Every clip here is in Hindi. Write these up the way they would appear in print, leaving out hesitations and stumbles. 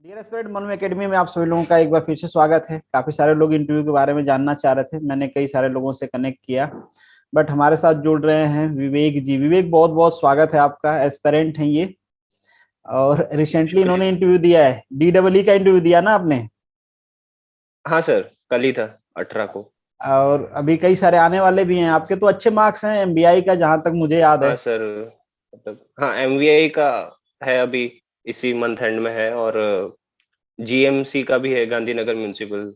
डियर एस्पिरेंट मनु एकेडमी में आप सभी लोगों का एक बार फिर से स्वागत है। काफी सारे लोग इंटरव्यू के बारे में जानना चाह रहे थे, मैंने कई सारे लोगों से कनेक्ट किया, बट हमारे साथ जुड़ रहे हैं विवेक जी। विवेक, बहुत बहुत स्वागत है आपका। एस्पिरेंट हैं ये, और रिसेंटली शुक्रिया। इन्होंने इंटरव्यू दिया है। DEE का इंटरव्यू दिया ना आपने? हाँ सर, कल ही था 18 को। और अभी कई सारे आने वाले भी हैं। आपके तो अच्छे मार्क्स हैं MBI का, जहां तक मुझे याद हाँ है। सर, मतलब हाँ एमवीआई का है अभी, इसी मंथ एंड में है। और जीएमसी का भी है, गांधीनगर म्यूनिसिपल।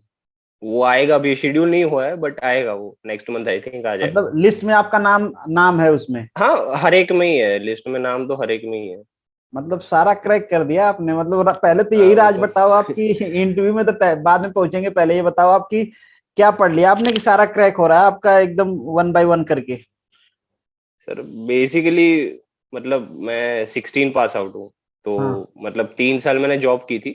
वो आएगा, अभी शेड्यूल नहीं हुआ है बट आएगा, वो नेक्स्ट मंथ आई थिंक आ जाएगा। मतलब लिस्ट में आपका नाम नाम है उसमें? हाँ, हर एक में ही है लिस्ट में, नाम तो हर एक में ही है। मतलब सारा क्रैक कर दिया आपने। मतलब पहले तो हाँ यही वो राज तो बताओ आपकी। इंटरव्यू में तो बाद में पहुंचेंगे, पहले ये बताओ आपकी क्या पढ़ लिया आपने कि सारा क्रैक हो रहा है आपका एकदम वन बाय वन करके। सर बेसिकली, मतलब मैं 16 पास आउट हूँ। तो हाँ। मतलब 3 साल मैंने जॉब की थी।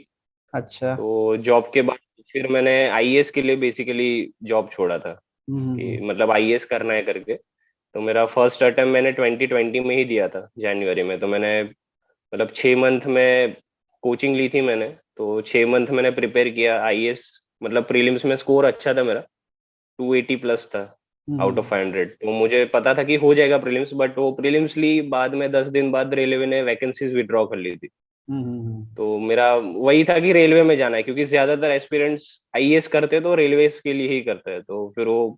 अच्छा। तो जॉब के बाद फिर मैंने आईएएस के लिए बेसिकली जॉब छोड़ा था, कि हम्म। मतलब आईएएस करना है करके। तो मेरा फर्स्ट अटेम्प्ट मैंने 2020 में ही दिया था, जनवरी में। तो मैंने मतलब 6 मंथ में कोचिंग ली थी मैंने। तो 6 मंथ मैंने प्रिपेयर किया आईएएस। मतलब प्रीलिम्स में स्कोर अच्छा था मेरा, 280 प्लस था आउट ऑफ हम्म 500। तो मुझे पता था कि हो जाएगा प्रीलिम्स, बट वो प्रीलिम्स ली, बाद में 10 दिन बाद रेलवे ने वैकेंसीज विड्रॉ कर ली थी। हम्म। तो मेरा वही था कि रेलवे में जाना है, क्योंकि ज्यादातर एस्पिरेंट्स आईएएस करते तो रेलवे के लिए ही करते हैं। तो फिर वो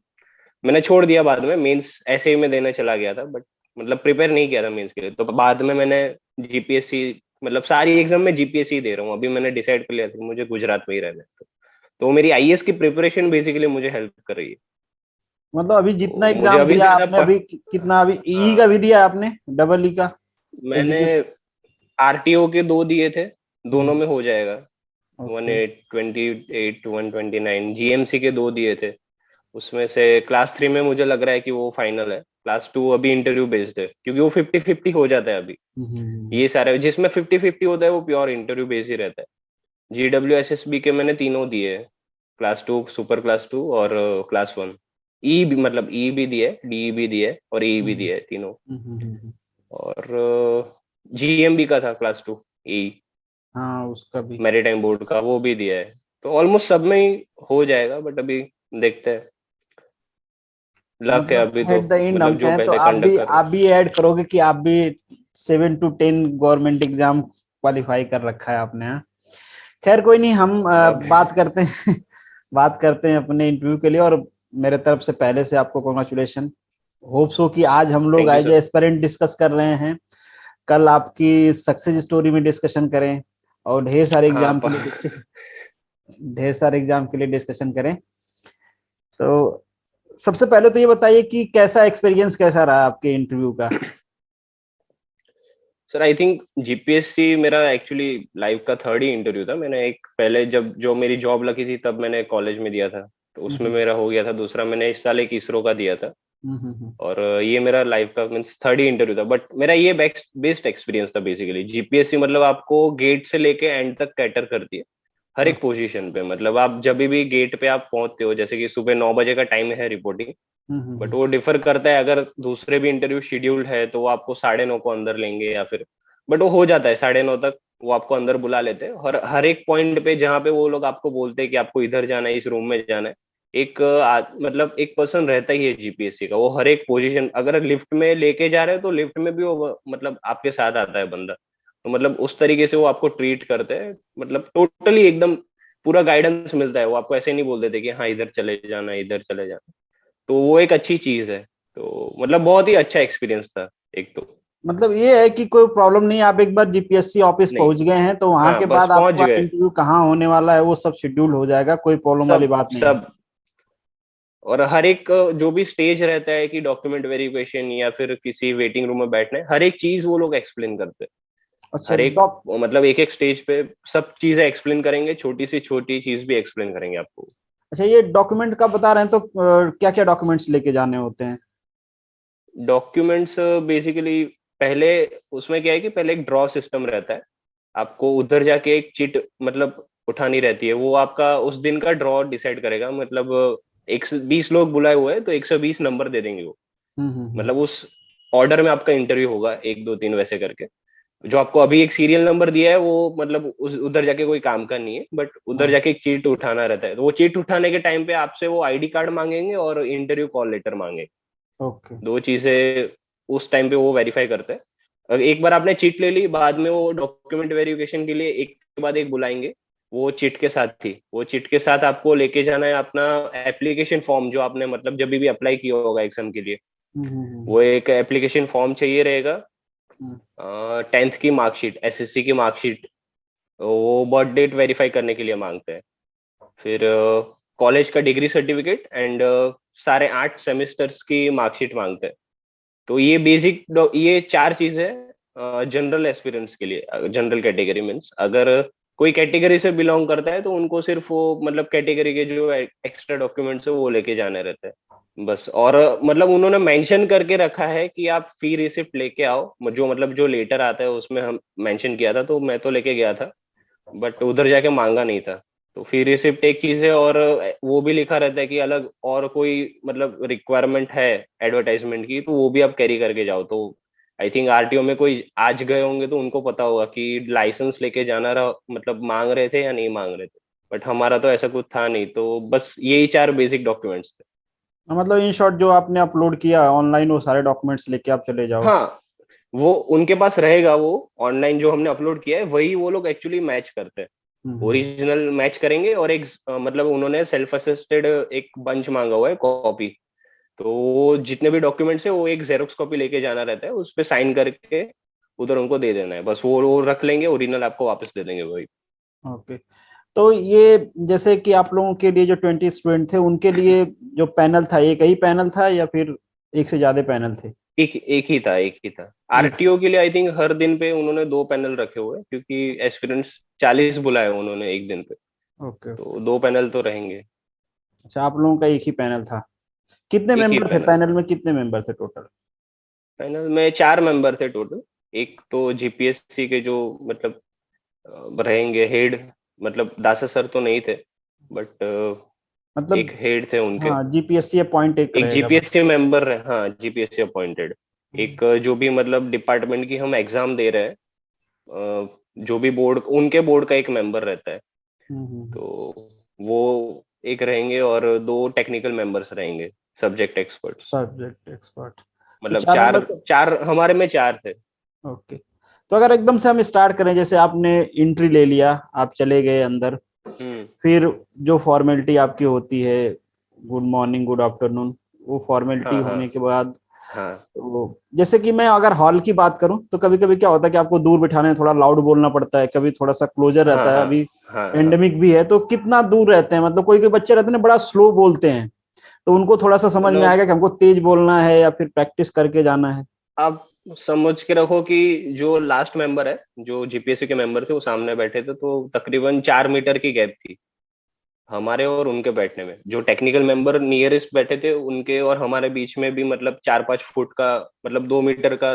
मैंने छोड़ दिया। बाद में मेंस ऐसे ही मैं देने चला गया था, बट मतलब प्रिपेयर नहीं किया था मेंस के लिए। तो बाद में मैंने जीपीएससी, मतलब सारी एग्जाम में जीपीएससी दे रहा हूँ अभी। मैंने डिसाइड कर लिया था कि मुझे गुजरात में ही रहना है। तो मेरी आईएएस की प्रिपरेशन बेसिकली मुझे हेल्प कर रही है। मतलब अभी जितना तो मुझे एग्जाम अभी दिया ज्यादा आपने, अभी कितना, अभी ई का हाँ, भी दिया आपने, डबल ई का मैंने एग्जीक्यूट? आरटीओ के 2 दिए थे, दोनों हम्म। में हो जाएगा। One okay. एट 28 129 जीएमसी के 2 दिए थे। उसमें से क्लास 3 में मुझे लग रहा है कि वो फाइनल है। क्लास 2 अभी इंटरव्यू बेस्ड है, क्योंकि वो 50-50 हो जाता है अभी। हम्म। ये सारे जिसमें 50-50 होता है वो प्योर इंटरव्यू बेस्ड ही रहता है। GWSSB के मैंने तीनों दिए हैं, क्लास 2, सुपर क्लास 2 और क्लास 1। ई भी, मतलब ई भी दिया है, डी भी दिया है और ई भी हम्म दिया है, तीनों। हम्म। और जीएमबी का था क्लास 2 ई, हाँ, उसका भी। मैरीटाइम बोर्ड का वो भी दिया है। तो ऑलमोस्ट सब में ही हो जाएगा, बट अभी देखते हैं। लक है मतलब अभी तो, एट द एंड हम मतलब जो कहें तो पहले आप भी कंडक्ट कर रहे आप हैं। भी ऐड करोगे कि आप भी 7 to 10 गवर्नमेंट एग्जाम क्वालिफाई कर रखा है आपने, हाँ? खैर कोई नहीं, हम मतलब बात करते हैं। बात करते हैं अपने इंटरव्यू के लिए। और मेरे तरफ से पहले से आपको कॉन्ग्रेचुलेशन। होप सो कि आज हम लोग थैंक यू एज सर। ए एस्पिरेंट डिस्कस कर रहे हैं, कल आपकी सक्सेस स्टोरी में डिस्कशन करें, और हाँ ढेर सारे एग्जाम के लिए डिस्कशन करें। तो सबसे पहले तो ये बताइए कि कैसा एक्सपीरियंस कैसा रहा आपके इंटरव्यू का? सर आई थिंक जीपीएससी मेरा एक्चुअली लाइफ का थर्ड ही इंटरव्यू था। मैंने एक पहले जब जो मेरी जॉब लगी थी तब मैंने कॉलेज में दिया था, तो उसमें हम्म मेरा हो गया था। दूसरा मैंने इस साल एक इसरो का दिया था। हम्म। और ये मेरा लाइफ का मीन्स थर्ड ही इंटरव्यू था, बट मेरा ये बेस्ट एक्सपीरियंस था। बेसिकली जीपीएससी मतलब आपको गेट से लेके एंड तक कैटर करती है, हर एक पोजीशन पे। मतलब आप जब भी गेट पे आप पहुंचते हो, जैसे कि सुबह 9 बजे का टाइम है रिपोर्टिंग, बट हम्म। वो डिफर करता है। अगर दूसरे भी इंटरव्यू शेड्यूल्ड है तो वो आपको 9:30 को अंदर लेंगे, या फिर बट वो हो जाता है 9:30 तक। वो आपको अंदर बुला लेते हैं, और हर एक पॉइंट पे जहाँ पे वो लोग आपको बोलते हैं कि आपको इधर जाना है, इस रूम में जाना है, एक मतलब एक पर्सन रहता ही है जीपीएससी का। वो हर एक पोजीशन, अगर लिफ्ट में लेके जा रहे हो तो लिफ्ट में भी वो मतलब आपके साथ आता है बंदा। तो मतलब उस तरीके से वो आपको ट्रीट करते हैं, मतलब टोटली एकदम पूरा गाइडेंस मिलता है। वो आपको ऐसे नहीं बोल देते कि हाँ इधर चले जाना, इधर चले जाना। तो वो एक अच्छी चीज है। तो मतलब बहुत ही अच्छा एक्सपीरियंस था एक तो। मतलब ये है कि कोई प्रॉब्लम नहीं, आप एक बार जीपीएससी ऑफिस नहीं, पहुंच गए हैं तो वहां के हाँ बस बाद पहुंच आपका गए। इंटरव्यू कहाँ होने वाला है वो सब शेड्यूल हो जाएगा, कोई प्रॉब्लम वाली सब बात नहीं है। सब और हर एक जो भी स्टेज रहता है कि डॉक्यूमेंट वेरिफिकेशन या फिर किसी वेटिंग रूम में बैठना है, हर एक चीज वो लोग एक्सप्लेन करते हैं। अच्छा हर एक डॉक मतलब एक एक स्टेज पे सब चीजें एक्सप्लेन करेंगे, छोटी से छोटी चीज भी एक्सप्लेन करेंगे आपको। अच्छा, ये डॉक्यूमेंट का बता रहे हैं तो क्या क्या डॉक्यूमेंट्स लेके जाने होते हैं? डॉक्यूमेंट्स बेसिकली पहले उसमें क्या है कि पहले एक ड्रॉ सिस्टम रहता है। आपको उधर जाके एक चिट मतलब उठानी रहती है। वो आपका उस दिन का ड्रॉ डिसाइड करेगा। मतलब 120 लोग बुलाए हुए हैं तो 120 नंबर दे देंगे वो। हम्म। मतलब उस ऑर्डर में आपका इंटरव्यू होगा, 1 2 3 वैसे करके। जो आपको अभी एक सीरियल नंबर दिया है वो मतलब उधर जाके कोई काम का नहीं है, बट उधर हाँ। जाके एक चीट उठाना रहता है। तो वो चीट उठाने के टाइम पे आपसे वो आईडी कार्ड मांगेंगे और इंटरव्यू कॉल लेटर मांगेंगे। ओके। दो चीजें उस टाइम पे वो वेरीफाई करते हैं। अगर एक बार आपने चीट ले ली, बाद में वो डॉक्यूमेंट वेरिफिकेशन के लिए एक के बाद एक बुलाएंगे। वो चिट के साथ थी, वो चिट के साथ आपको लेके जाना है अपना एप्लीकेशन फॉर्म, जो आपने मतलब जब भी अप्लाई किया होगा एग्जाम के लिए। हम्म। वो एक एप्लीकेशन फॉर्म चाहिए रहेगा। हम्म। 10th की मार्कशीट, एसएससी की मार्कशीट, वो बर्थ डेट वेरीफाई करने के लिए मांगते हैं। फिर कॉलेज का डिग्री सर्टिफिकेट एंड सारे 8 सेमेस्टर्स की मार्कशीट मांगते हैं। तो ये बेसिक, ये चार चीजें जनरल एस्पिरेंट्स के लिए। जनरल कैटेगरी मीन्स अगर कोई कैटेगरी से बिलोंग करता है तो उनको सिर्फ वो मतलब कैटेगरी के जो एक्स्ट्रा डॉक्यूमेंट्स है वो लेके जाने रहते हैं बस। और मतलब उन्होंने मेंशन करके रखा है कि आप फी रिसिप्ट लेके आओ, जो मतलब जो लेटर आता है उसमें हम मेंशन किया था, तो मैं तो लेके गया था, बट उधर जाके मांगा नहीं था। तो फी रिसिप्ट एक चीज है, और वो भी लिखा रहता है कि अलग और कोई मतलब रिक्वायरमेंट है एडवर्टाइजमेंट की, तो वो भी आप कैरी करके जाओ। तो आई थिंक आरटीओ में कोई आज गए होंगे तो उनको पता होगा कि लाइसेंस लेके जाना रहा, मतलब मांग रहे थे या नहीं मांग रहे थे। बट हमारा तो ऐसा कुछ था नहीं, तो बस यही चार बेसिक डॉक्यूमेंट्स थे। मतलब इन शॉर्ट जो आपने अपलोड किया ऑनलाइन वो सारे डॉक्यूमेंट्स लेके आप चले जाओ। हाँ, वो उनके पास रहेगा। वो ऑनलाइन जो हमने अपलोड किया है वही वो लोग एक्चुअली मैच करते हैं, हम्म। ओरिजिनल मैच करेंगे। और एक मतलब उन्होंने सेल्फ असिस्टेड एक बंच मांगा हुआ है, कॉपी। तो वो जितने भी डॉक्यूमेंट्स है वो एक जेरोक्स कॉपी लेके जाना रहता है, उस पे साइन करके उधर उनको दे देना है बस। वो रख लेंगे, ओरिजिनल आपको वापस दे देंगे वही। ओके। तो ये जैसे कि आप लोगों के लिए जो 20 स्टूडेंट थे उनके लिए जो पैनल था एक ही पैनल था या फिर एक से ज्यादा पैनल थे? एक एक ही था, एक ही था। एक। आरटीओ के लिए आई थिंक हर दिन पे उन्होंने 2 पैनल रखे हुए हैं, क्योंकि एस्पिरेंट्स 40 बुलाए उन्होंने एक दिन पे। ओके। तो 2 पैनल तो रहेंगे। अच्छा, आप लोगों का एक ही पैनल था। कितने एक ही मेंबर थे पैनल पैनल में, कितने मेंबर थे टोटल? पैनल में 4 मेंबर थे टोटल। एक तो जीपीएससी के जो मतलब रहेंगे हेड, मतलब दासा सर तो नहीं थे, बट एक मतलब हेड थे उनके। हाँ, जीपीएससी अपॉइंट एक एक रहेगा बस। जीपीएससी मेंबर है, हाँ जीपीएससी अपॉइंटेड। एक जो भी मतलब डिपार्टमेंट की हम एग्जाम दे रहे हैं, जो भी बोर्ड, उनके बोर्ड का एक मेंबर रहता है। हम्म। तो वो एक रहेंगे, और 2 टेक्निकल मेंबर्स रहेंगे, सब्जेक्ट एक्सपर्ट्स। Subject expert. तो मतलब चारों चार, में तो। चार हमारे में 4 थे। ओके। तो अगर एकदम से हम स्टार्ट करें, जैसे आपने एंट्री ले लिया, आप चले गए अंदर, हम्म। फिर जो फॉर्मेलिटी आपकी होती है, गुड मॉर्निंग गुड आफ्टरनून, वो फॉर्मेलिटी हाँ होने हाँ के बाद हाँ तो जैसे कि मैं अगर हॉल की बात करूं तो कभी कभी क्या होता है कि आपको दूर बिठाने में थोड़ा लाउड बोलना पड़ता है, कभी थोड़ा सा क्लोजर हाँ रहता है। हाँ अभी हाँ हाँ। एंडेमिक भी है तो कितना दूर रहते हैं, मतलब कोई कोई बच्चे रहते हैं ना बड़ा स्लो बोलते हैं, तो उनको थोड़ा सा समझ में मतलब आएगा कि हमको तेज बोलना है या फिर प्रैक्टिस करके जाना है? आप समझ के रखो कि जो लास्ट मेंबर है, जो जीपीएससी के मेंबर थे, वो सामने बैठे थे, तो तकरीबन 4 मीटर की गैप थी हमारे और उनके बैठने में। जो टेक्निकल मेंबर नियरेस्ट बैठे थे उनके और हमारे बीच में भी मतलब 4-5 फुट का, मतलब 2 मीटर का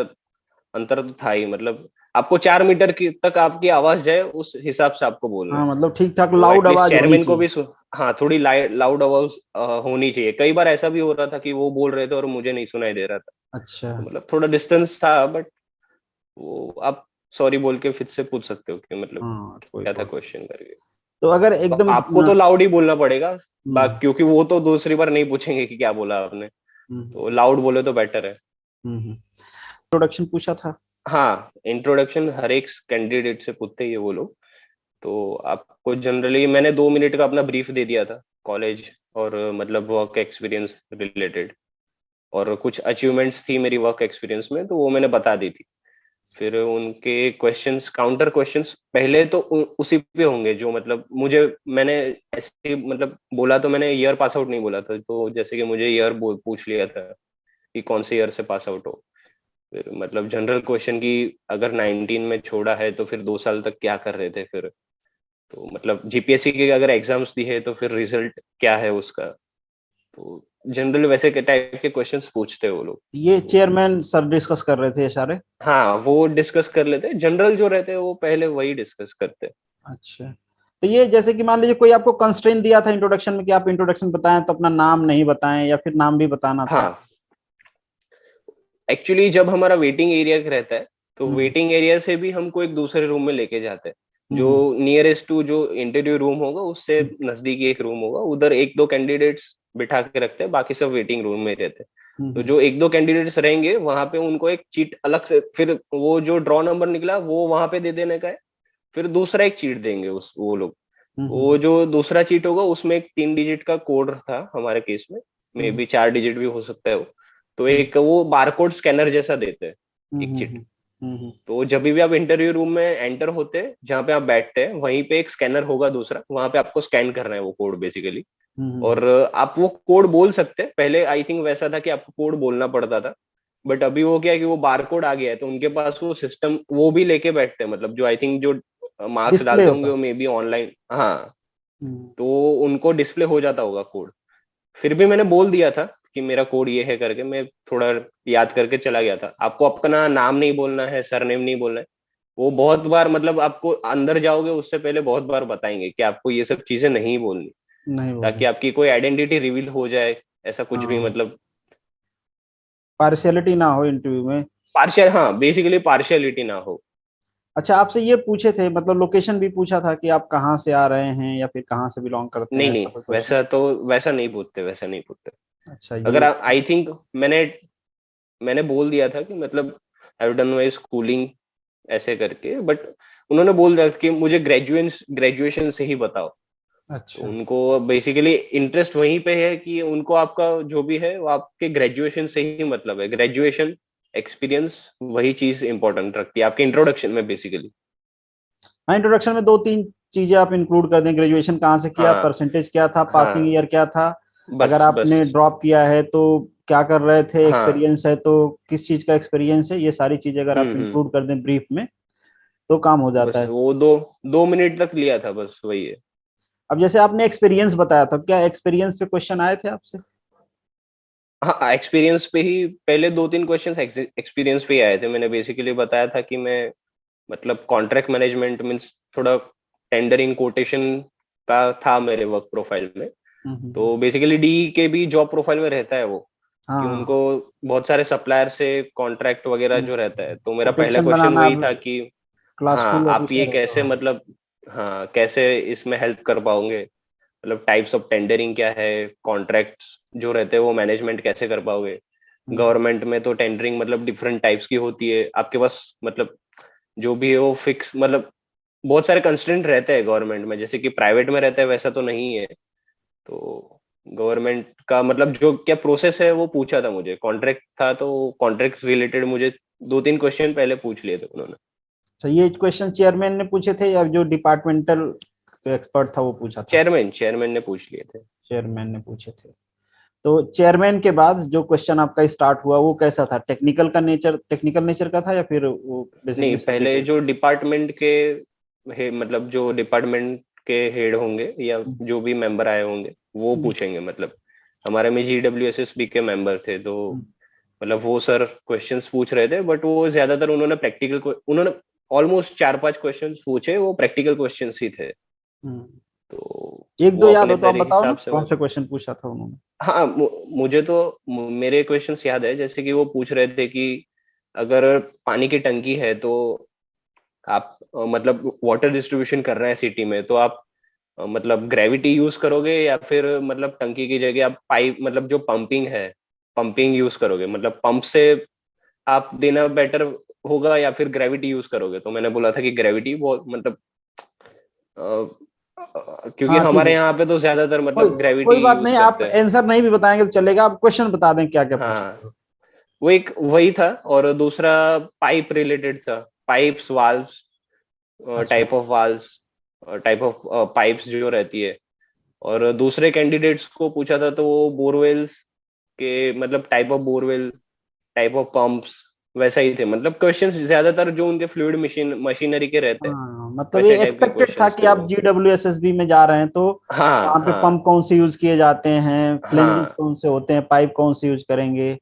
अंतर तो था ही। मतलब आपको 4 मीटर की तक आपकी आवाज जाए उस हिसाब से आपको बोलना हाँ, है। मतलब ठीक ठाक तो लाउड एटलीस्ट आवाज होनी चेयरमैन को चाहिए। भी हाँ, थोड़ी लाउड आवाज होनी चाहिए। कई बार ऐसा भी हो रहा था कि वो बोल रहे थे और मुझे नहीं सुनाई दे रहा था। अच्छा। तो मतलब थोड़ा डिस्टेंस था, बट वो आप सॉरी बोल के फिर से पूछ सकते हो कि मतलब हाँ, कोई क्या था बात। क्वेश्चन करके। तो अगर तो एकदम आपको तो लाउड ही बोलना पड़ेगा, हम्म। क्योंकि वो तो दूसरी बार नहीं पूछेंगे कि क्या बोला आपने। तो हम्म। लाउड बोले तो बेटर है। प्रोडक्शन पूछा था। हाँ, इंट्रोडक्शन हर एक कैंडिडेट से पूछते ही है वो लोग। तो आपको जनरली मैंने 2 मिनट का अपना ब्रीफ दे दिया था, कॉलेज और मतलब वर्क एक्सपीरियंस रिलेटेड, और कुछ अचीवमेंट्स थी मेरी वर्क एक्सपीरियंस में, तो वो मैंने बता दी थी। फिर उनके क्वेश्चंस, काउंटर क्वेश्चंस पहले तो उसी पे होंगे जो मतलब मुझे, मैंने ऐसे मतलब बोला तो मैंने ईयर पास आउट नहीं बोला था, तो जैसे कि मुझे ईयर पूछ लिया था कि कौन से ईयर से पास आउट हो। फिर मतलब जनरल क्वेश्चन की, अगर 19 में छोड़ा है तो फिर 2 साल तक क्या कर रहे थे फिर। तो मतलब जीपीएससी के अगर एग्जाम्स दिए तो फिर रिजल्ट क्या है उसका। तो जनरल वैसे के टाइप के क्वेश्चंस पूछते हैं वो लोग। ये तो चेयरमैन सर डिस्कस कर रहे थे ये सारे? हाँ, वो डिस्कस कर लेते हैं, जनरल जो रहते हैं वो पहले वही डिस्कस करते हैं। अच्छा। तो ये जैसे कि मान लीजिए कोई आपको कंस्ट्रेंट दिया था इंट्रोडक्शन में कि आप इंट्रोडक्शन बताएं तो अपना नाम नहीं बताएं या फिर नाम भी बताना था? हाँ, एक्चुअली जब हमारा वेटिंग एरिया रहता है तो वेटिंग एरिया से भी हमको एक दूसरे रूम में लेके जाते हैं, जो नियरेस्ट टू जो इंटरव्यू रूम होगा उससे नजदीकी एक रूम होगा, उधर एक दो कैंडिडेट्स बिठा के रखते हैं, बाकी सब वेटिंग रूम में रहते हैं। तो जो एक दो कैंडिडेट्स रहेंगे वहां पे उनको एक चीट अलग से, फिर वो जो ड्रॉ नंबर निकला वो वहां पे दे देने का है, फिर दूसरा एक चीट देंगे उस वो लोग। वो जो दूसरा चीट होगा उसमें एक 3 डिजिट का कोड था हमारे केस में, मे बी 4 डिजिट भी हो सकता है वो। तो एक वो बारकोड स्कैनर जैसा देते हैं, एक चिट। तो जब भी आप इंटरव्यू रूम में एंटर होते हैं, जहाँ पे आप बैठते हैं वहीं पे एक स्कैनर होगा दूसरा, वहां पे आपको स्कैन करना है वो कोड बेसिकली। और आप वो कोड बोल सकते हैं, पहले आई थिंक वैसा था कि आपको कोड बोलना पड़ता था, बट अभी वो क्या है कि वो बारकोड आ गया है, तो उनके पास वो सिस्टम वो भी लेके बैठते हैं, मतलब जो आई थिंक जो मार्क्स डिस्प्ले डालते होंगे होता। वो मे बी ऑनलाइन, हाँ। तो उनको डिस्प्ले हो जाता होगा कोड। फिर भी मैंने बोल दिया था कि मेरा कोड ये है करके, मैं थोड़ा याद करके चला गया था। आपको अपना नाम नहीं बोलना है, सरनेम नहीं बोलना है। वो बहुत बार, मतलब आपको अंदर जाओगे उससे पहले बहुत बार बताएंगे कि आपको ये सब चीजें नहीं बोलनी, नहीं बोलना। ताकि आपकी कोई आइडेंटिटी रिवील हो जाए, ऐसा कुछ भी हाँ, मतलब। पार्शियलिटी ना हो इंटरव्यू में। पार्शियल, हाँ, बेसिकली पार्शियलिटी ना हो। अच्छा, आपसे ये पूछे थे, मतलब लोकेशन भी पूछा था कि आप कहाँ से आ रहे हैं या फिर कहाँ से बिलोंग करते हैं, नहीं ऐसा नहीं, कोई क्वेश्चन? वैसा तो वैसा नहीं पूछते, वैसा नहीं पूछते। अच्छा, अगर ये। आई थिंक मैंने मैंने बोल दिया था कि मतलब आई डन माई स्कूलिंग ऐसे करके, बट उन्होंने बोल दिया कि मुझे ग्रेजुएशन से ही बताओ। तो अच्छा। उनको बेसिकली इंटरेस्ट वहीं पे है कि उनको आपका जो भी है वो आपके ग्रेजुएशन से ही मतलब है, ग्रेजुएशन एक्सपीरियंस वही चीज इंपॉर्टेंट रखती है आपके इंट्रोडक्शन में बेसिकली। हाँ, इंट्रोडक्शन में दो तीन चीजें आप इंक्लूड कर दें। ग्रेजुएशन कहाँ से किया, हाँ परसेंटेज क्या था, पासिंग हाँ, ईयर क्या था, अगर बस आपने बस। ड्रॉप किया है तो क्या कर रहे थे, हाँ। एक्सपीरियंस है तो किस चीज का एक्सपीरियंस है, ये सारी चीजें अगर आप हम्म। इंक्लूड कर दें ब्रीफ में तो काम हो जाता बस है। वो 2 2 मिनट तक लिया था, बस वही है। अब जैसे आपने एक्सपीरियंस बताया था, क्या एक्सपीरियंस पे क्वेश्चन आए थे आपसे? हाँ, एक्सपीरियंस पे ही पहले 2 3 क्वेश्चन एक्सपीरियंस पे ही आए थे। मैंने बेसिकली बताया था कि मैं मतलब कॉन्ट्रैक्ट मैनेजमेंट मीन्स थोड़ा टेंडरिंग कोटेशन का था मेरे वर्क प्रोफाइल में। हम्म। तो बेसिकली डी के भी जॉब प्रोफाइल में रहता है वो, कि हाँ। उनको बहुत सारे सप्लायर से कॉन्ट्रैक्ट वगैरह जो रहता है। तो मेरा पहला कोटेक्शन क्वेश्चन बनाना, वही आप था कि क्लास हाँ, टू आप ये ऑफिसर है तो। कैसे मतलब, हाँ, कैसे इसमें हेल्प कर पाओगे, मतलब टाइप्स ऑफ टेंडरिंग क्या है, कॉन्ट्रैक्ट्स जो रहते हैं वो मैनेजमेंट कैसे कर पाओगे। हम्म। गवर्नमेंट में तो टेंडरिंग मतलब डिफरेंट टाइप्स की होती है आपके पास, मतलब जो भी है वो फिक्स, मतलब बहुत सारे कंस्ट्रेंट रहते हैं गवर्नमेंट में, जैसे कि प्राइवेट में रहता है वैसा तो नहीं है। तो गवर्नमेंट का मतलब जो क्या प्रोसेस है वो पूछा था मुझे, कॉन्ट्रैक्ट था तो कॉन्ट्रैक्ट रिलेटेड मुझे 2 3 क्वेश्चन पहले पूछ लिए थे उन्होंने। तो ये क्वेश्चन चेयरमैन ने पूछे थे या जो डिपार्टमेंटल एक्सपर्ट था वो पूछा था? चेयरमैन ने पूछ लिए थे। चेयरमैन ने पूछे थे। तो चेयरमैन के बाद जो क्वेश्चन आपका स्टार्ट हुआ वो कैसा था? टेक्निकल नेचर का था या फिर वो नहीं, बेसिकली पहले सब्जेक्ट? जो डिपार्टमेंट के मतलब जो डिपार्टमेंट के हेड होंगे या जो भी मेंबर आए होंगे वो पूछेंगे, मतलब हमारे में GWSSB के मेंबर थे, तो मतलब वो सर क्वेश्चंस पूछ रहे थे, बट वो ज्यादातर उन्होंने ऑलमोस्ट 4 5 क्वेश्चंस पूछे, वो प्रैक्टिकल क्वेश्चंस ही थे। तो एक दो वो याद अपने हो तो आप बताओ ना, हिसाब से कौन सा क्वेश्चन पूछा था उन्होंने? हाँ, मुझे तो मेरे क्वेश्चंस याद है, जैसे कि वो पूछ रहे थे कि अगर पानी की टंकी है तो आप मतलब वाटर डिस्ट्रीब्यूशन कर रहे हैं सिटी में, तो आप मतलब ग्रेविटी यूज करोगे या फिर मतलब टंकी की जगह आप पाइप, मतलब जो पंपिंग है, पंपिंग यूज करोगे, मतलब पंप से आप देना बेटर होगा या फिर ग्रेविटी यूज करोगे। तो मैंने बोला था कि ग्रेविटी बहुत मतलब क्योंकि हाँ, ठीक हमारे है। यहाँ पे तो ज्यादातर कोई मतलब ग्रेविटी कोई बात यूज नहीं, आप करते हैं। आंसर नहीं भी बताएंगे तो चलेगा, आप क्वेश्चन बता दें क्या क्या पूछा हाँ, था। वो एक वही था, और दूसरा पाइप रिलेटेड था, पाइप्स, वाल्व्स, अच्छा। Type of valves, type of pipes जो रहती है। और दूसरे कैंडिडेट्स को पूछा था तो वो बोरवेल्स के मतलब type of borewell, type of pumps, वैसा ही थे, मतलब क्वेश्चंस ज्यादातर जो उनके फ्लूइड मशीनरी के रहते हैं हाँ, मतलब वैसे ये टाइप के एक्सपेक्टेड था क्वेश्चंस कि थे आप वो। GWSSB में जा रहे हैं तो हाँ वहाँ पे हाँ पंप कौन से यूज किए जाते हैं, फ्लेंजेस हाँ, कौन से होते हैं, पाइप कौन से यूज करेंगे,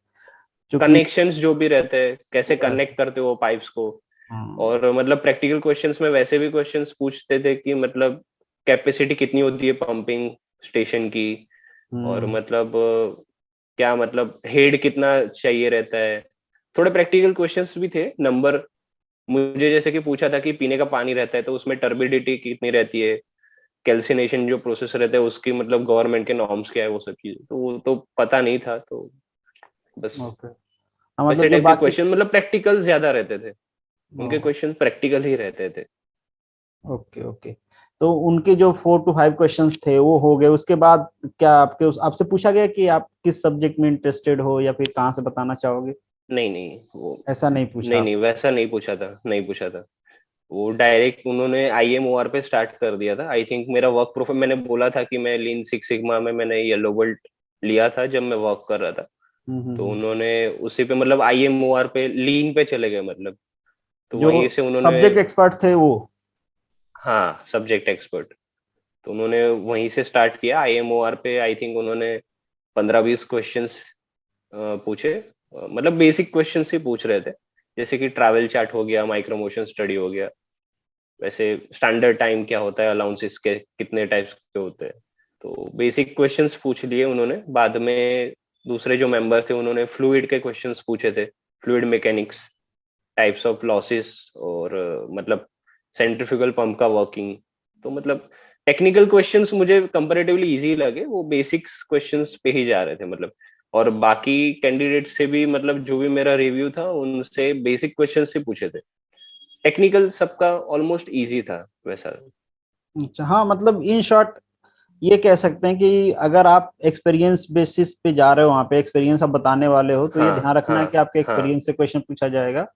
क्योंकि कनेक्शंस जो भी रहते हैं कैसे वो रहता कनेक्ट है। करते हो पाइप्स को। हाँ। और मतलब प्रैक्टिकल क्वेश्चंस में वैसे भी क्वेश्चंस पूछते थे कि मतलब कैपेसिटी कितनी होती है पंपिंग स्टेशन की, और हम्म। मतलब क्या मतलब हेड कितना चाहिए रहता है। थोड़े प्रैक्टिकल क्वेश्चंस भी थे, नंबर मुझे जैसे कि पूछा था कि पीने का पानी रहता है तो उसमें टर्बिडिटी कितनी रहती है, कैल्सिनेशन जो प्रोसेस रहता है उसकी मतलब गवर्नमेंट के नॉर्म्स क्या है, वो सब चीजें तो वो तो पता नहीं था। तो बस ओके। हाँ वैसे मतलब जो टाइप के बाकी। क्वेश्चन, मतलब प्रैक्टिकल ज्यादा रहते थे, ओ, उनके क्वेश्चन प्रैक्टिकल ही रहते थे। Okay okay. तो उनके जो 4 to 5 क्वेश्चंस थे वो हो गए, उसके बाद क्या आपके उस आपसे पूछा गया कि आप किस सब्जेक्ट में इंटरेस्टेड हो या फिर कहाँ से बताना चाहोगे? नहीं नहीं वो, ऐसा नहीं पूछा नहीं नहीं आपसे? वैसा नहीं पूछा था, नहीं पूछा था। वो डायरेक्ट उन्होंने IMOR पे स्टार्ट कर दिया था। आई थिंक मेरा वर्क प्रोफाइल, मैंने बोला था कि मैं लीन सिक्स सिग्मा में मैंने येलो बेल्ट लिया था जब मैं वर्क कर रहा था। तो हम्म। उन्होंने उसी पे मतलब IMOR पे लीन पे चले गए मतलब। तो जो वहीं से उन्होंने, सब्जेक्ट एक्सपर्ट थे वो? हाँ सब्जेक्ट एक्सपर्ट, तो उन्होंने वहीं से स्टार्ट किया IMOR पे। आई थिंक उन्होंने 15-20 क्वेश्चंस पूछे, मतलब बेसिक क्वेश्चंस ही पूछ रहे थे, जैसे कि ट्रैवल चार्ट हो गया, माइक्रो मोशन स्टडी हो गया, वैसे स्टैंडर्ड टाइम क्या होता है, अलाउंसेस के कितने टाइप्स के होते हैं। तो बेसिक क्वेश्चंस पूछ लिए उन्होंने। बाद में दूसरे जो मेंबर थे उन्होंने फ्लूइड के क्वेश्चंस पूछे थे, fluid mechanics, types of losses, और मतलब सेंट्रीफ्यूगल पंप का वर्किंग। तो मतलब टेक्निकल क्वेश्चंस मुझे कंपैरेटिवली इजी लगे, वो बेसिक्स क्वेश्चंस पे ही जा रहे थे मतलब। और बाकी कैंडिडेट से भी मतलब जो भी मेरा रिव्यू था उनसे बेसिक क्वेश्चंस से पूछे थे, टेक्निकल सबका ऑलमोस्ट इजी था वैसा। अच्छा, हाँ मतलब इन शॉर्ट ये कह सकते हैं कि अगर आप एक्सपीरियंस बेसिस पे जा रहे हो, वहाँ पे एक्सपीरियंस आप बताने वाले हो, तो ये हाँ ध्यान रखना हाँ है कि आपके हाँ, एक्सपीरियंस से क्वेश्चन पूछा जाएगा।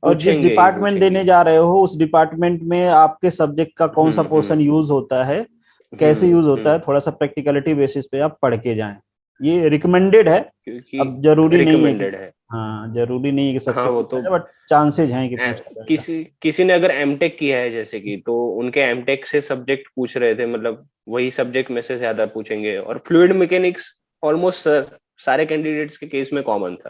और जिस पूछेंगे ही डिपार्टमेंट देने पूछेंगे। जा रहे हो उस डिपार्टमेंट में आपके सब्जेक्ट का कौन सा पोर्शन हम्म। यूज होता है, कैसे यूज होता है, हम्म। थोड़ा सा प्रैक्टिकलिटी बेसिस पे आप पढ़ के जाएं। ये रिकमेंडेड है। क्योंकि अब जरूरी नहीं है कि, रिकमेंडेड है। हाँ जरूरी नहीं है कि हाँ सबसे वो पूछा तो, जाए, बट चांसेज हैं कि पूछा जाएगा। किसी किसी ने अगर एमटेक किया है जैसे कि, तो उनके एमटेक से सब्जेक्ट पूछ रहे थे, मतलब वही सब्जेक्ट में से ज्यादा पूछेंगे। और फ्लूइड मैकेनिक्स ऑलमोस्ट सारे कैंडिडेट्स के केस में कॉमन था,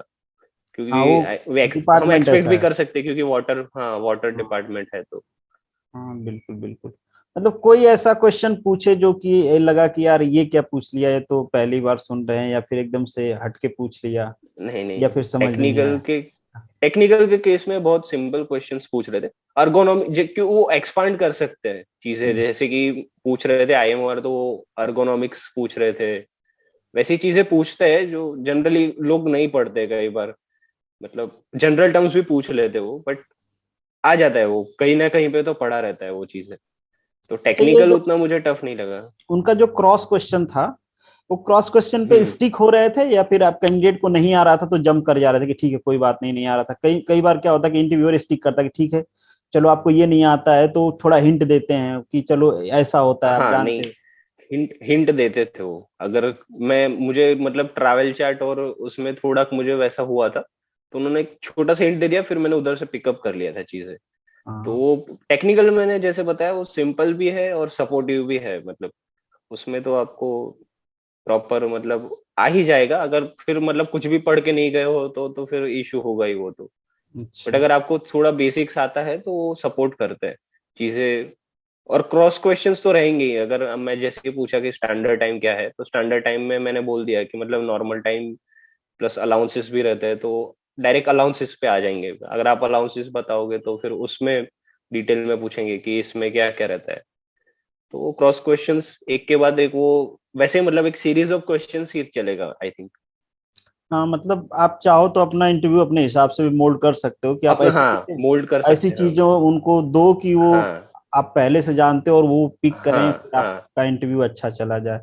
हाँ वो क्योंकि हम डिपार्टमेंट एक्सपेक्ट ऐसा भी है। कर सकते, क्योंकि वाटर, हाँ वाटर हाँ डिपार्टमेंट है तो। हाँ बिल्कुल बिल्कुल। मतलब कोई ऐसा क्वेश्चन पूछे जो कि ये लगा कि यार ये क्या पूछ लिया, ये तो पहली बार सुन रहे हैं, या फिर एकदम से हट के पूछ लिया, नहीं या नहीं, फिर समझ नहीं टेक्निकल आया। के टेक्निकल के केस में बहुत सिंपल क्वेश्चंस पूछ रहे थे। अर्गोनॉमी, क्यों वो एक्सपांड कर सकते हैं चीजें, हम्म, जैसे कि पूछ रहे थे IMR तो वो अर्गोनॉमिक्स पूछ रहे थे। वैसी चीजें पूछते हैं जो जनरली लोग नहीं पढ़ते कई बार, मतलब जनरल टर्म्स भी पूछ लेते वो, बट आ जाता है वो कहीं ना कहीं पे तो पढ़ा रहता है वो चीजें। तो अच्छा ये टेक्निकल जो उतना मुझे टफ नहीं लगा। उनका जो क्रॉस क्वेश्चन था, वो क्रॉस क्वेश्चन पे हम्म। स्टिक हो रहे थे, या फिर आप कैंडिडेट को नहीं आ रहा था तो जंप कर जा रहे थे कि ठीक है कोई बात नहीं, नहीं आ रहा था? कई कई बार क्या होता है कि इंटरव्यूअर स्टिक करता है कि ठीक है चलो आपको ये नहीं आता है, तो थोड़ा हिंट देते हैं कि चलो ऐसा होता है, आप हाँ नहीं, जानते हो। हिंट हिंट देते थे वो। अगर मैं, मुझे मतलब ट्रैवल चैट और उसमें थोड़ा मुझे वैसा हुआ था, तो उन्होंने एक छोटा सा हिंट दे दिया, फिर मैंने उधर से पिकअप कर लिया था चीजें। तो हाँ वो टेक्निकल मैंने जैसे बताया वो सिंपल भी है और सपोर्टिव भी है, मतलब उसमें तो आपको प्रॉपर मतलब आ ही जाएगा। अगर फिर मतलब कुछ भी पढ़ के नहीं गए हो तो फिर इशू होगा ही वो तो। बट अच्छा। अगर आपको थोड़ा बेसिक्स आता है तो वो सपोर्ट करते हैं चीजें। और क्रॉस क्वेश्चंस तो रहेंगे ही। अगर मैं जैसे कि पूछा कि स्टैंडर्ड टाइम क्या है, तो स्टैंडर्ड टाइम में मैंने बोल दिया कि मतलब नॉर्मल टाइम प्लस अलाउंसेस भी रहते हैं, तो डायरेक्ट अलाउंसेस पे आ जाएंगे। अगर आप अलाउंसेस बताओगे तो फिर उसमें डिटेल में पूछेंगे कि इसमें क्या क्या रहता है। तो वो क्रॉस क्वेश्चंस एक के बाद एक, वो वैसे मतलब एक सीरीज ऑफ क्वेश्चंस ही चलेगा आई थिंक। हाँ मतलब आप चाहो तो अपना इंटरव्यू अपने हिसाब से भी मोल्ड कर सकते हो कि आप अपना, ऐसी हाँ चीजें, मोल्ड कर ऐसी सकते हैं हम। चीजों उनको दो कि वो हाँ आप पहले से जानते हो और वो पिक करें, हाँ फिर हाँ आपका इंटरव्यू अच्छा चला जाए।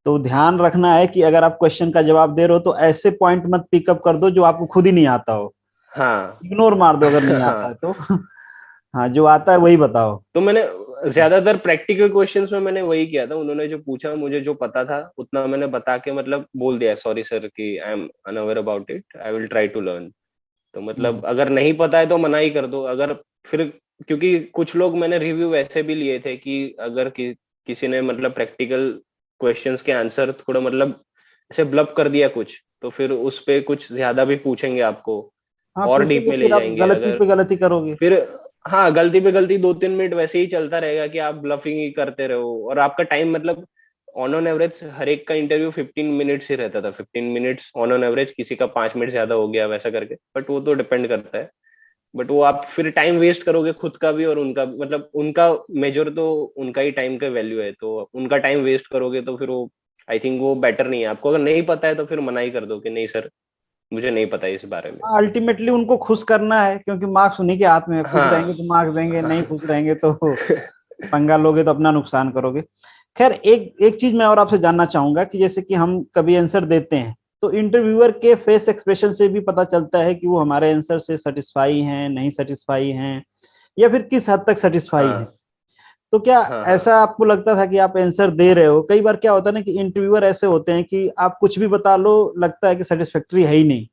तो ध्यान रखना है कि अगर आप क्वेश्चन का जवाब दे रहे हो तो ऐसे पॉइंट मत पिकअप कर दो जो आपको खुद ही नहीं आता हो। हाँ इग्नोर मार दो अगर नहीं आता है हाँ। तो। हाँ जो आता है वही बताओ। तो मैंने ज्यादातर प्रैक्टिकल क्वेश्चंस में मैंने वही किया था, उन्होंने जो पूछा मुझे जो पता था उतना मैंने बता के मतलब बोल दिया, सॉरी सर कि I am unaware about it, I will try to learn. तो हम्म, मतलब अगर नहीं पता है तो मना ही कर दो। अगर फिर, क्योंकि कुछ लोग मैंने रिव्यू वैसे भी लिए थे कि अगर किसी ने मतलब प्रैक्टिकल क्वेश्चंस के आंसर थोड़ा मतलब ऐसे ब्लफ कर दिया कुछ, तो फिर उस पे कुछ ज्यादा भी पूछेंगे आपको, हाँ और डीप पूछेंगे, में ले फिर आप जाएंगे गलती अगर। पे गलती करोगे। फिर हाँ, गलती पे गलती 2-3 मिनट वैसे ही चलता रहेगा कि आप ब्लफिंग ही करते रहो, और आपका टाइम मतलब ऑन एवरेज हर एक का इंटरव्यू 15 मिनट्स ही रहता था, 15 मिनट्स ऑन एवरेज। किसी का 5 मिनट ज्यादा हो गया वैसा करके, बट वो तो डिपेंड करता है। बट वो आप फिर टाइम वेस्ट करोगे खुद का भी और उनका भी, मतलब उनका मेजर तो उनका ही टाइम का वैल्यू है, तो उनका टाइम वेस्ट करोगे तो फिर वो आई थिंक वो बेटर नहीं है। आपको अगर नहीं पता है तो फिर मना ही कर दो कि नहीं सर, मुझे नहीं पता है इस बारे में। अल्टीमेटली उनको खुश करना है, क्योंकि मार्क्स उन्हीं के हाथ में है। खुश रहेंगे हाँ तो मार्क्स देंगे, नहीं हाँ खुश रहेंगे तो पंगा लोगे तो अपना नुकसान करोगे। खैर, एक एक चीज मैं और आपसे जानना चाहूंगा कि जैसे कि हम कभी आंसर देते हैं तो इंटरव्यूअर के फेस एक्सप्रेशन से भी पता चलता है कि वो हमारे आंसर से सेटिस्फाई हैं, नहीं सेटिस्फाई हैं, या फिर किस हद तक सेटिस्फाई हैं। हाँ तो क्या हाँ हाँ ऐसा आपको लगता था कि आप आंसर दे रहे हो? कई बार क्या होता है ना कि इंटरव्यूअर ऐसे होते हैं कि आप कुछ भी बता लो, लगता है कि सेटिस्फैक्ट्री है ही नहीं।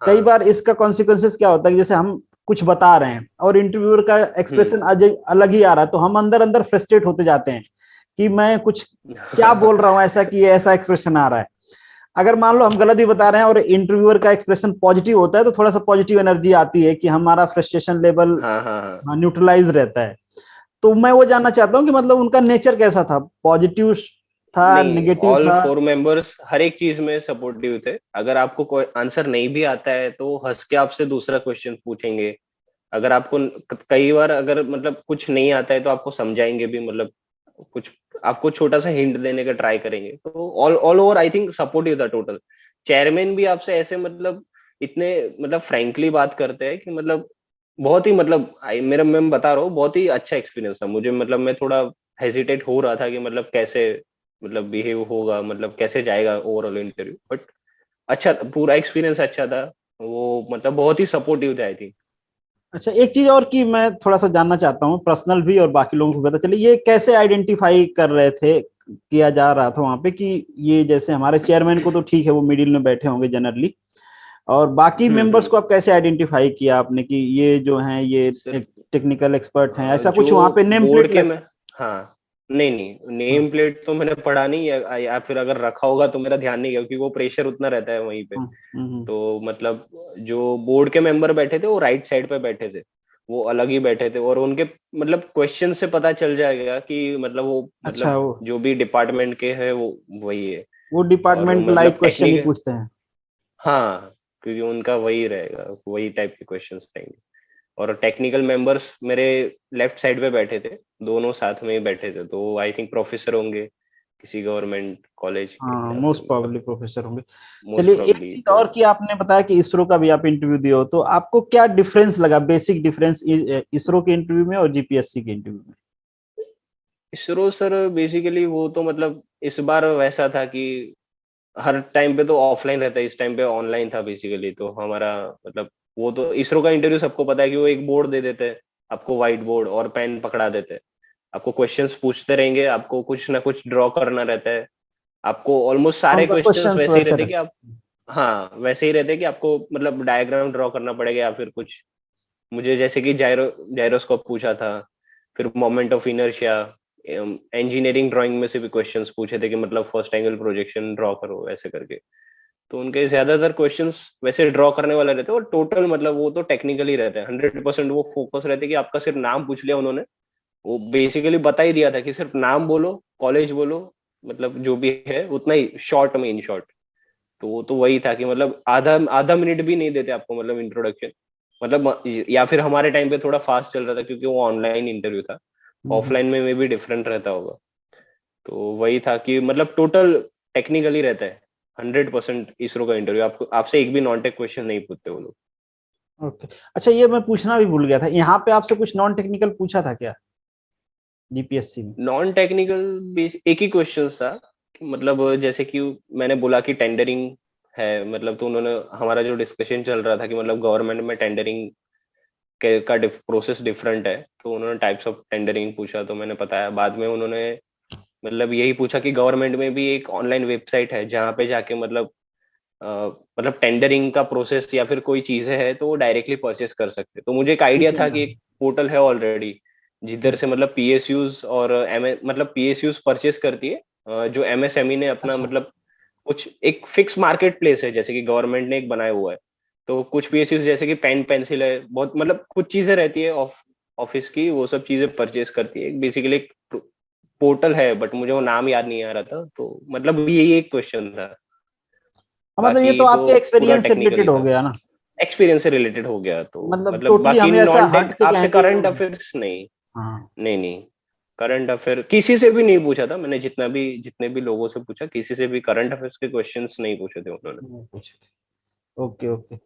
कई हाँ। बार इसका कॉन्सिक्वेंसेस क्या होता है कि जैसे हम कुछ बता रहे हैं और इंटरव्यूअर का एक्सप्रेशन हम्म। अलग ही आ रहा है, तो हम अंदर अंदर फ्रस्ट्रेट होते जाते हैं कि मैं कुछ क्या बोल रहा हूँ ऐसा कि ऐसा एक्सप्रेशन आ रहा है। अगर मान लो हम गलत भी बता रहे हैं और इंटरव्यूअर का एक्सप्रेशन पॉजिटिव होता है, तो थोड़ा सा पॉजिटिव एनर्जी आती है कि हमारा फ्रस्ट्रेशन लेवल हाँ हाँ हाँ। न्यूट्रलाइज रहता है। तो मैं वो जानना चाहता हूँ कि मतलब उनका नेचर कैसा था, पॉजिटिव था, नहीं, निगेटिव ऑल था? फोर मेंबर्स हर एक चीज में सपोर्टिव थे। अगर आपको कोई आंसर नहीं भी आता है तो हंस के आपसे दूसरा क्वेश्चन पूछेंगे। अगर आपको कई बार अगर मतलब कुछ नहीं आता है तो आपको समझाएंगे भी, मतलब कुछ आपको छोटा सा हिंट देने का ट्राई करेंगे। तो all all over I think supportive था टोटल। चेयरमैन भी आपसे ऐसे मतलब इतने मतलब फ्रैंकली बात करते हैं कि मतलब बहुत ही मतलब मेरा मैं बता रहा हूँ, बहुत ही अच्छा एक्सपीरियंस था मुझे। मतलब मैं थोड़ा हेजिटेट हो रहा था कि मतलब कैसे मतलब बिहेव होगा, मतलब कैसे जाएगा ओवरऑल इंटरव्यू, बट अच्छा पूरा एक्सपीरियंस अच्छा था। वो मतलब बहुत ही सपोर्टिव थे आई थिंक। अच्छा, एक चीज और की मैं थोड़ा सा जानना चाहता हूँ, पर्सनल भी और बाकी लोगों को पता चले, ये कैसे आइडेंटिफाई कर रहे थे, किया जा रहा था वहां पे कि ये जैसे हमारे चेयरमैन को तो ठीक है वो मिडिल में बैठे होंगे जनरली, और बाकी मेंबर्स हम्म। को आप कैसे आइडेंटिफाई किया आपने कि ये जो हैं ये सर, एक टेक्निकल एक्सपर्ट हैं, ऐसा जो कुछ वहां पे नेम बोर्ड प्लेट के लग? में, हाँ, नहीं नहीं हाँ, नेम प्लेट तो मैंने पढ़ा नहीं या फिर अगर रखा होगा तो मेरा ध्यान नहीं गया, क्योंकि वो प्रेशर उतना रहता है वहीं पे। हाँ, तो मतलब जो बोर्ड के मेंबर बैठे थे वो राइट साइड पे बैठे थे, वो अलग ही बैठे थे। और उनके मतलब क्वेश्चन से पता चल जाएगा कि मतलब वो अच्छा, मतलब जो भी डिपार्टमेंट के है वो वही है। वो और डिपार्टमेंट लाइक मतलब क्वेश्चन ही टेक्निक, पूछते हैं? हाँ, क्योंकि उनका वही रहेगा, वही टाइप के क्वेश्चंस रहेंगे। और टेक्निकल मेंबर्स मेरे लेफ्ट साइड पे बैठे थे, दोनों साथ में ही बैठे थे। तो आई थिंक प्रोफेसर होंगे किसी गवर्नमेंट कॉलेज के, हाँ, या फिर मोस्ट मतलब प्रोबेबली प्रोफेसर होंगे। मोस्ट चलिए, एक प्रोबेबली चीज तो। और की आपने बताया कि इसरो का भी आप इंटरव्यू दिए हो, तो आपको क्या डिफरेंस लगा, बेसिक डिफरेंस इसरो के इंटरव्यू में और जीपीएससी के इंटरव्यू में? इसरो सर बेसिकली वो तो मतलब इस बार वैसा था कि हर टाइम पे तो ऑफलाइन रहता है, इस टाइम पे ऑनलाइन था बेसिकली। तो हमारा मतलब वो तो इसरो का इंटरव्यू सबको पता है कि वो एक बोर्ड दे देते हैं आपको, व्हाइट बोर्ड, और पेन पकड़ा देते हैं। आपको क्वेश्चंस पूछते रहेंगे, आपको कुछ ना कुछ ड्रॉ करना रहता है। आपको ऑलमोस्ट हाँ, सारे उनका क्वेश्चंस क्वेश्चंस वैसे ही वैसे रहते हैं कि रहे। आप, हाँ वैसे ही रहते हैं कि आपको मतलब डायग्राम ड्रॉ करना पड़ेगा या फिर कुछ। मुझे जैसे कि जायरोस्कोप पूछा था, फिर moment of inertia, engineering drawing में से भी क्वेश्चंस पूछे थे कि मतलब फर्स्ट एंगल प्रोजेक्शन ड्रॉ करो ऐसे करके। तो उनके ज्यादातर क्वेश्चंस वैसे ड्रॉ करने वाले रहते हैं, और टोटल मतलब वो तो टेक्निकली रहते हैं। 100% वो फोकस रहते हैं कि आपका सिर्फ नाम पूछ लिया उन्होंने, वो बेसिकली बता ही दिया था कि सिर्फ नाम बोलो, कॉलेज बोलो, मतलब जो भी है उतना ही शॉर्ट में, इन शॉर्ट। तो वो तो वही था कि मतलब आधा आधा मिनट भी नहीं देते आपको मतलब इंट्रोडक्शन। मतलब या फिर हमारे टाइम पे थोड़ा फास्ट चल रहा था क्योंकि वो ऑनलाइन इंटरव्यू था। हम्म। ऑफलाइन में भी डिफरेंट रहता होगा। तो वही था कि मतलब टोटल टेक्निकली रहता है। 100% इसरो का इंटरव्यू, आपको आपसे एक भी नॉन टेक क्वेश्चन नहीं पूछते वो लोग। ओके, अच्छा, ये मैं पूछना भी भूल गया था, यहाँ पे आपसे कुछ नॉन टेक्निकल पूछा था क्या जीपीएससी में? नॉन टेक्निकल एक ही क्वेश्चन था कि मतलब जैसे कि मैंने बोला कि टेंडरिंग है, मतलब तो उन्होंने हमारा जो डिस्कशन चल रहा था कि मतलब गवर्नमेंट में टेंडरिंग का प्रोसेस डिफरेंट है। तो उन्होंने टाइप्स ऑफ टेंडरिंग पूछा, तो मैंने बताया। बाद में उन्होंने मतलब यही पूछा कि गवर्नमेंट में भी एक ऑनलाइन वेबसाइट है जहाँ पे जाके मतलब मतलब टेंडरिंग का प्रोसेस या फिर कोई चीजें है तो वो डायरेक्टली परचेस कर सकते हैं। तो मुझे एक आइडिया था कि एक पोर्टल है ऑलरेडी जिधर से मतलब पीएसयूज और एम मतलब पीएसयूज परचेस करती है, जो एमएसएमई ने अपना अच्छा, मतलब कुछ एक फिक्स मार्केट प्लेस है जैसे कि गवर्नमेंट ने एक बनाया हुआ है। तो कुछ पीएसयूज जैसे कि पेन पेंसिल है, बहुत मतलब कुछ चीजें रहती है ऑफिस की, वो सब चीजें परचेस करती है। बेसिकली एक पोर्टल है, बट मुझे वो नाम याद नहीं आ रहा था। तो मतलब यही एक क्वेश्चन था, मतलब ये तो बाकी तो आपके पूरा एक्सपीरियंस से रिलेटेड टेक्निकली हो था। गया ना? एक्सपीरियंस से रिलेटेड हो गया, तो मतलब मतलब टोटली बाकी हमें ऐसा नॉन हट टेक के आपसे कहें कि वो, करंट अफेयर्स नहीं। हाँ नहीं नहीं, करंट अफेयर किसी से भी नहीं पूछा था मैंने, जितने भी लोगों से पूछा, किसी से भी करंट अफेयर्स के क्वेश्चंस नहीं पूछे थे उन्होंने। नहीं पूछे थे। ओके ओके,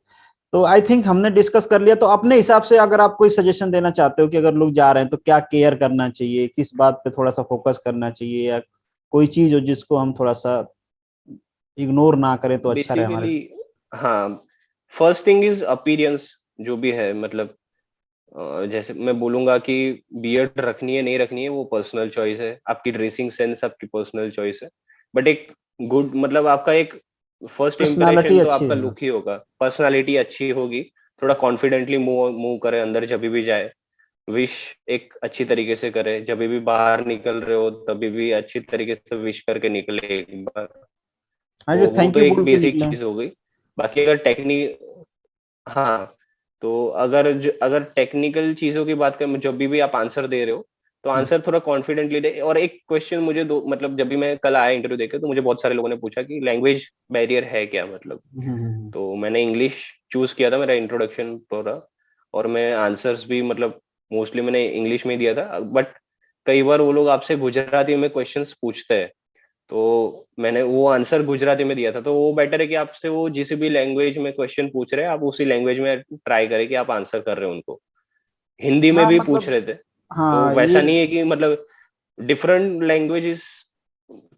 तो आई थिंक हमने डिस्कस कर लिया। तो अपने हिसाब से अगर आप कोई सजेशन देना चाहते हो कि अगर लोग जा रहे हैं तो क्या केयर करना चाहिए, किस बात पे थोड़ा सा फोकस करना चाहिए, या कोई चीज हो जिसको हम थोड़ा सा इग्नोर ना करें तो अच्छा रहे हमारे बेसिकली लिए। हाँ, फर्स्ट थिंग इज अपीयरेंस, जो भी है मतलब जैसे मैं बोलूंगा कि बियर्ड रखनी है नहीं रखनी है वो पर्सनल चॉइस है, आपकी ड्रेसिंग सेंस आपकी पर्सनल चॉइस है, बट एक गुड मतलब आपका एक फर्स्ट पर्सनालिटी इम्प्रेशन तो अच्छी आपका है, हाँ। लुक ही होगा, पर्सनालिटी अच्छी होगी, थोड़ा कॉन्फिडेंटली मूव मूव करे अंदर जब भी जाए, विश एक अच्छी तरीके से करे, जब भी बाहर निकल रहे हो तभी भी अच्छी तरीके से विश करके निकले एक बार। हाँ, तो जो वो थैंक तो यू एक बोल के बेसिक निकले। चीज हो गई। बाकी अगर हाँ, तो अगर टेक्निकल चीजों की बात करें, जब भी आप आंसर दे रहे हो तो आंसर थोड़ा कॉन्फिडेंटली दे। और एक क्वेश्चन मुझे दो मतलब जब भी मैं कल आया इंटरव्यू देके तो मुझे बहुत सारे लोगों ने पूछा कि लैंग्वेज बैरियर है क्या मतलब, हम्म। तो मैंने इंग्लिश चूज किया था मेरा इंट्रोडक्शन पूरा, और मैं आंसर्स भी मतलब मोस्टली मैंने इंग्लिश में ही दिया था, बट कई बार वो लोग आपसे गुजराती में क्वेश्चंस पूछते हैं, तो मैंने वो आंसर गुजराती में दिया था, तो वो बेटर है कि आपसे वो जिस भी लैंग्वेज में क्वेश्चन पूछ रहे हैं आप उसी लैंग्वेज में ट्राई करें कि आप आंसर कर रहे हो उनको। हिंदी में हाँ भी पूछ मतलब, रहे थे, तो हाँ ये वैसा नहीं है कि मतलब डिफरेंट लैंग्वेजेस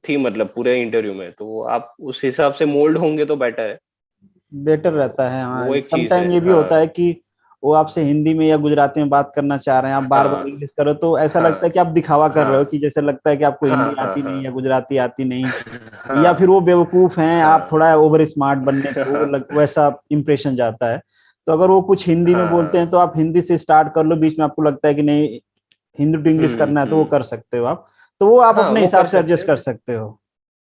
थी मतलब पूरे इंटरव्यू में, तो आप उस हिसाब से मोल्ड होंगे तो बेटर है। बेटर रहता तो है, वो हाँ। एक चीज है समटाइम ये भी होता है हाँ। कि वो आपसे हिंदी में या गुजराती में बात करना चाह रहे हैं, आप बार बार हाँ इंग्लिश करो तो ऐसा लगता है हाँ कि आप दिखावा कर रहे हो, हाँ कि जैसे लगता है कि आपको हाँ हिंदी हाँ आती नहीं हाँ या गुजराती आती नहीं, या फिर हाँ वो बेवकूफ हैं, आप हाँ थोड़ा ओवर स्मार्ट बनने पे वो हाँ वैसा इंप्रेशन जाता है। तो अगर वो कुछ हिंदी में बोलते हैं हाँ। तो आप हिंदी से स्टार्ट कर लो, बीच में आपको लगता है कि नहीं हिंदी टू इंग्लिश करना है तो वो हम्म। कर सकते हो आप। तो वो आप हाँ अपने वो हिसाब कर से सकते एडजस्ट कर हैं। सकते हो।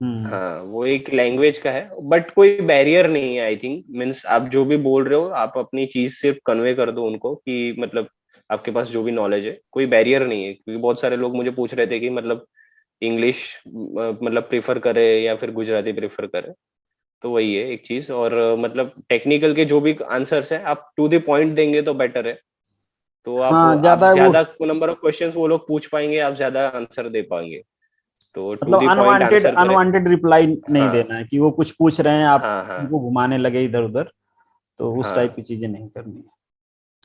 हम्म। हाँ वो एक लैंग्वेज का है, बट कोई बैरियर नहीं है आई थिंक, मीन्स आप जो भी बोल रहे हो आप अपनी चीज सिर्फ कन्वे कर दो उनको कि मतलब आपके पास जो भी नॉलेज है कोई बैरियर नहीं है, क्योंकि बहुत सारे लोग मुझे पूछ रहे थे कि मतलब इंग्लिश मतलब प्रेफर करे या फिर गुजराती प्रेफर करे, तो वही है एक चीज। और मतलब टेक्निकल के जो भी आंसर्स है आप टू द पॉइंट देंगे तो बेटर है, तो हाँ, आप ज्यादा वो ज्यादा नंबर ऑफ क्वेश्चंस वो लोग पूछ पाएंगे, आप ज्यादा आंसर दे पाएंगे, तो टू मतलब द पॉइंट अनवांटेड आंसर करें। अनवांटेड रिप्लाई नहीं देना हाँ है, कि वो कुछ पूछ रहे हैं आप हाँ हाँ उनको घुमाने लगे इधर उधर, तो उस टाइप हाँ। की चीजें नहीं करनी है।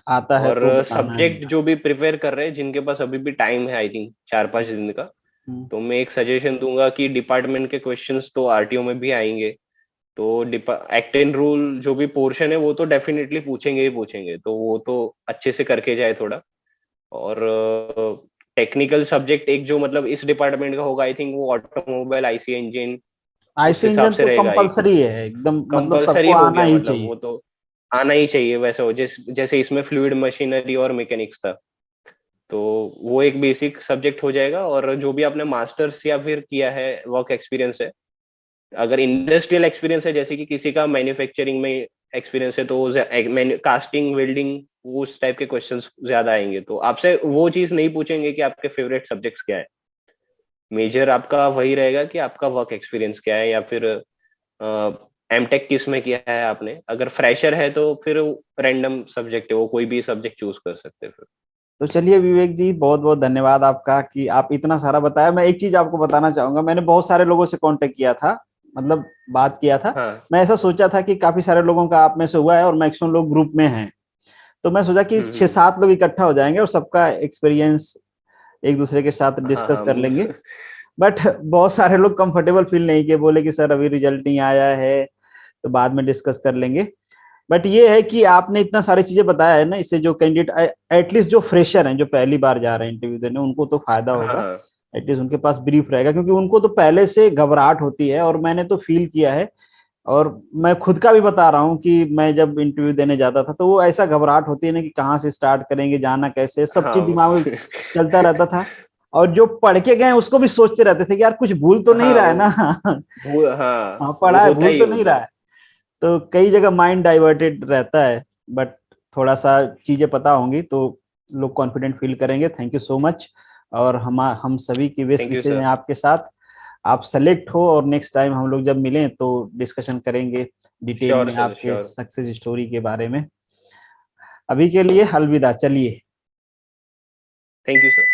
आता है और तो बताना है। सब्जेक्ट जो भी प्रिपेयर कर रहे हैं जिनके पास अभी भी टाइम है आई थिंक 4-5 दिन का, हम्म। तो मैं एक सजेशन दूंगा कि डिपार्टमेंट के क्वेश्चंस तो आरटीओ में भी आएंगे, तो एक्ट एंड रूल जो भी पोर्शन है वो तो डेफिनेटली पूछेंगे ही पूछेंगे, तो वो तो अच्छे से करके जाए थोड़ा। और टेक्निकल सब्जेक्ट एक जो मतलब इस डिपार्टमेंट का होगा आई थिंक वो ऑटोमोबाइल आईसी इंजन, उस आईसी हिसाब इंजन से तो रहेगा एक, कंपलसरी है एकदम, मतलब कंपलसरी सबको हो आना गया ही मतलब चाहिए। वो तो आना ही चाहिए वैसे हो, जैसे इसमें फ्लूइड मशीनरी और मैकेनिक्स था, तो वो एक बेसिक सब्जेक्ट हो जाएगा। और जो भी आपने मास्टर्स या फिर किया है वर्क एक्सपीरियंस है, अगर इंडस्ट्रियल एक्सपीरियंस है जैसे कि किसी का मैन्युफैक्चरिंग में एक्सपीरियंस है, तो कास्टिंग वेल्डिंग उस टाइप के क्वेश्चंस ज्यादा आएंगे, तो आपसे वो चीज नहीं पूछेंगे कि आपके फेवरेट सब्जेक्ट्स क्या है, मेजर आपका वही रहेगा कि आपका वर्क एक्सपीरियंस क्या है, या फिर एमटेक किस में किया है आपने, अगर फ्रेशर है तो फिर रैंडम सब्जेक्ट है वो कोई भी सब्जेक्ट चूज कर सकते हैं फिर। तो चलिए विवेक जी, बहुत बहुत धन्यवाद आपका कि आप इतना सारा बताया। मैं एक चीज आपको बताना चाहूंगा, मैंने बहुत सारे लोगों से कांटेक्ट किया था, मतलब बात किया था। हाँ। मैं ऐसा सोचा था कि काफी सारे लोगों का आप में से हुआ है और मैक्सिमम लोग ग्रुप में हैं, तो मैं सोचा कि छह हम्म। सात लोग इकट्ठा हो जाएंगे और सबका एक्सपीरियंस एक दूसरे के साथ हाँ डिस्कस हाँ कर लेंगे। बट बहुत सारे लोग कंफर्टेबल फील नहीं किए, बोले कि सर अभी रिजल्ट नहीं आया है तो बाद में डिस्कस कर लेंगे। बट ये है कि आपने इतना सारी चीजें बताया है ना, इससे जो कैंडिडेट एटलीस्ट जो फ्रेशर हैं जो पहली बार जा रहे हैं इंटरव्यू देने, उनको तो फायदा हाँ होगा। हाँ एटलीस्ट उनके पास ब्रीफ रहेगा, क्योंकि उनको तो पहले से घबराहट होती है, और मैंने तो फील किया है। और मैं खुद का भी बता रहा हूँ कि मैं जब इंटरव्यू देने जाता था तो वो ऐसा घबराहट होती है ना, कि कहाँ से स्टार्ट करेंगे, जाना कैसे, सब चीज हाँ दिमाग में चलता रहता था। और जो पढ़ के गए उसको भी सोचते रहते थे कि यार कुछ भूल तो नहीं हाँ रहा है ना। हाँ हाँ, वो पढ़ा है, होता भूल ही तो है नहीं रहा मतलब। है। तो कई जगह माइंड डाइवर्टेड रहता है, बट थोड़ा सा चीजें पता होंगी तो लोग कॉन्फिडेंट फील करेंगे। Thank you so much. और हम सभी की बेस्ट थैंक यू विशेष हैं सर। आपके साथ। आप सेलेक्ट हो और नेक्स्ट टाइम हम लोग जब मिलें तो डिस्कशन करेंगे डिटेल श्योर में सर, आपके श्योर। सक्सेस स्टोरी के बारे में। अभी के लिए अलविदा, चलिए। Thank you sir.